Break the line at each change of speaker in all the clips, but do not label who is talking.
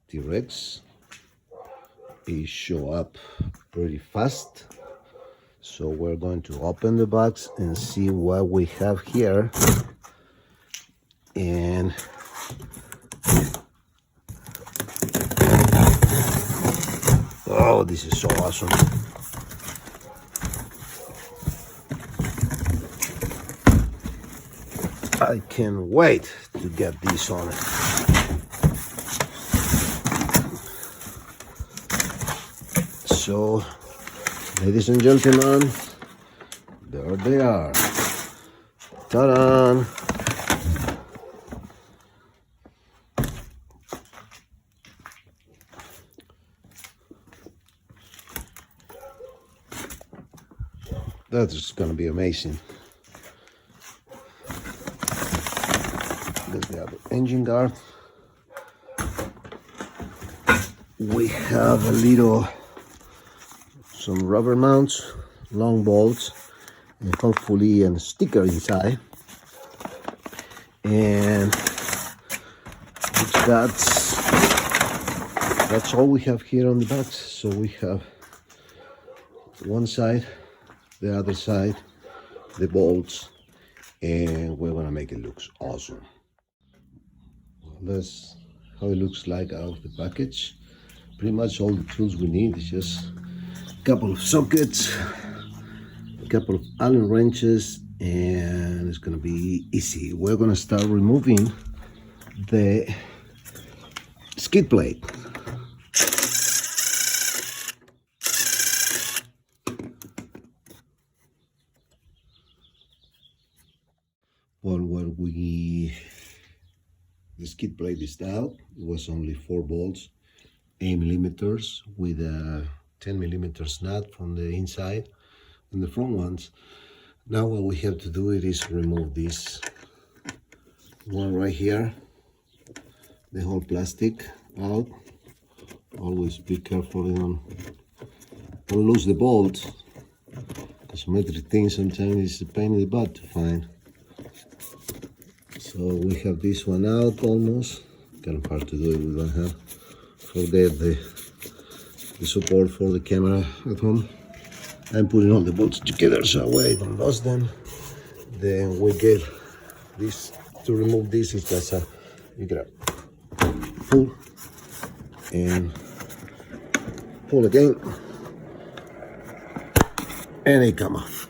T-Rex. It show up pretty fast. So we're going to open the box and see what we have here. And oh, this is so awesome. I can't wait to get this on. So, ladies and gentlemen, there they are. Ta-da! That's gonna be amazing. There's the other engine guard. We have a little, some rubber mounts, long bolts, and hopefully a sticker inside. And that's all we have here on the box. So we have one side, the other side, the bolts, and we're gonna make it look awesome. That's how it looks like out of the package. Pretty much all the tools we need is just a couple of sockets, a couple of Allen wrenches, and it's gonna be easy. We're gonna start removing the skid plate. Well, when the skid plate is out, it was only 4 bolts, 8 millimeters with a 10 millimeters nut from the inside and the front ones. Now what we have to do is remove this one right here, the whole plastic out. Always be careful, don't lose the bolt, because metric thing sometimes is a pain in the butt to find. So we have this one out almost. Kind of hard to do it with one hand. Forget the support for the camera at home. I'm putting all the bolts together so I don't lose them. Then we get this. To remove this is just you grab, pull, and pull again, and it come off.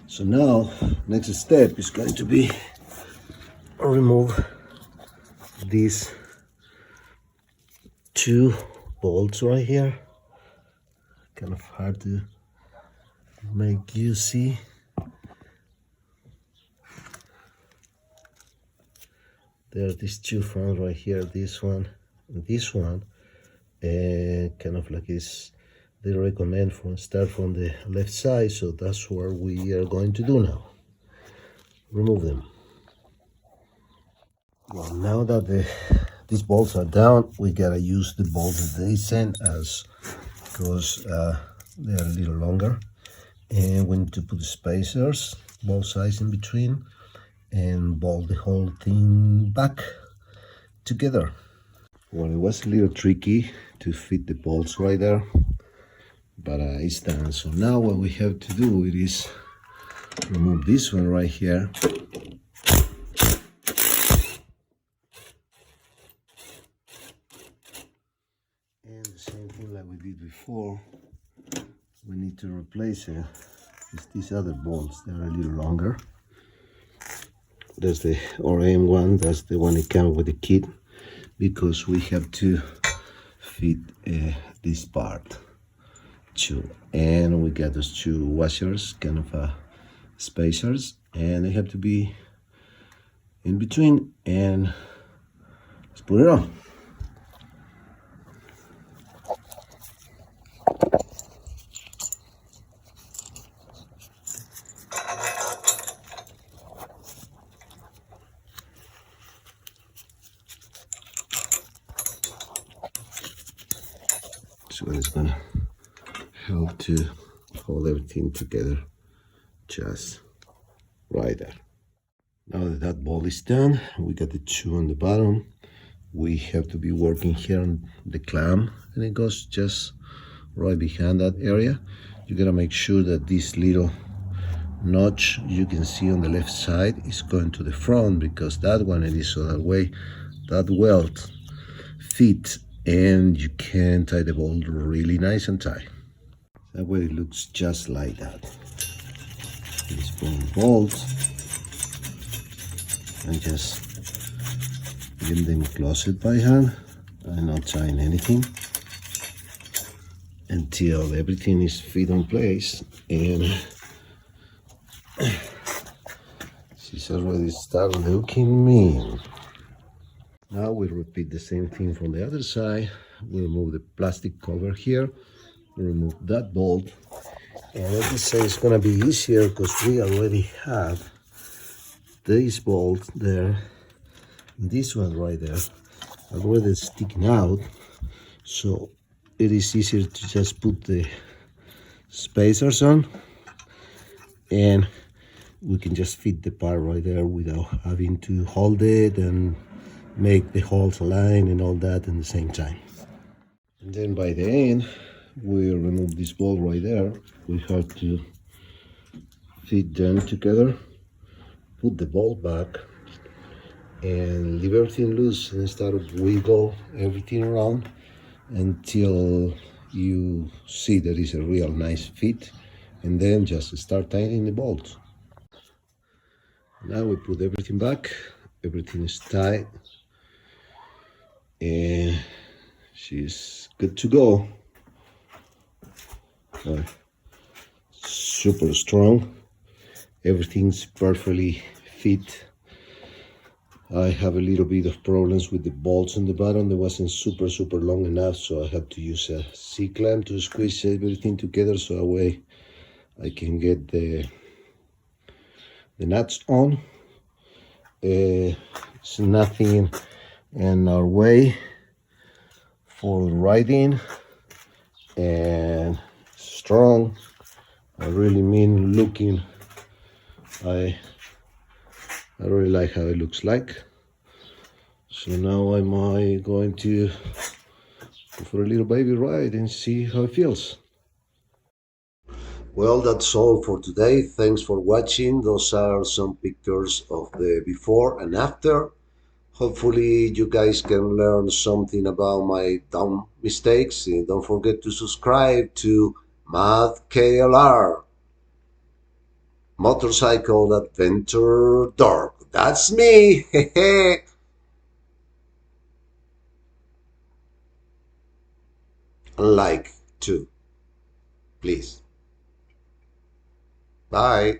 So now, next step is going to be remove these 2 bolts right here. Kind of hard to make you see. There are these 2 fronts right here, this one and this one, and kind of like this. They recommend start from the left side, so that's what we are going to do now. Remove them. Well, now that these bolts are down, we gotta use the bolts that they sent us because they are a little longer, and we need to put the spacers, both sides in between, and bolt the whole thing back together. Well, it was a little tricky to fit the bolts right there, but it's done. So now what we have to do is remove this one right here, and the same thing like we did before, we need to replace it with these other bolts that are a little longer. That's the RM one, that's the one that comes with the kit, because we have to fit this part too. And we got those 2 washers, kind of spacers, and they have to be in between, and let's put it on. So it's gonna help to hold everything together just right there. Now that that bolt is done, we got the 2 on the bottom. we have to be working here on the clamp, and it goes just right behind that area. You gotta make sure that this little notch you can see on the left side is going to the front, because that one it is, so that way that welt fit and you can tie the bolt really nice and tight. That way it looks just like that. These front bolts, and just get them closed by hand. I'm not tying anything until everything is fit in place, and she's already started looking mean. Now we repeat the same thing from the other side. We remove the plastic cover here, we remove that bolt, and as I say, it's gonna be easier because we already have this bolt there, this one right there, already sticking out, so it is easier to just put the spacers on, and we can just fit the part right there without having to hold it and make the holes align and all that at the same time. And then by the end, we remove this bolt right there. We have to fit them together, put the bolt back, and leave everything loose and start to wiggle everything around until you see that it's a real nice fit, and then just start tightening the bolts. Now we put everything back, everything is tight, and she's good to go. Super strong, everything's perfectly fit. I have a little bit of problems with the bolts on the bottom. They wasn't super long enough, so I had to use a C-clamp to squeeze everything together, so that way I can get the nuts on. It's nothing in our way for riding, and strong. I really mean looking. I really like how it looks like. So now I'm going to go for a little baby ride and see how it feels. Well, that's all for today. Thanks for watching. Those are some pictures of the before and after. Hopefully you guys can learn something about my dumb mistakes. And don't forget to subscribe to MADKLR, Motorcycle Adventure Dork. That's me. Like too, please. Bye.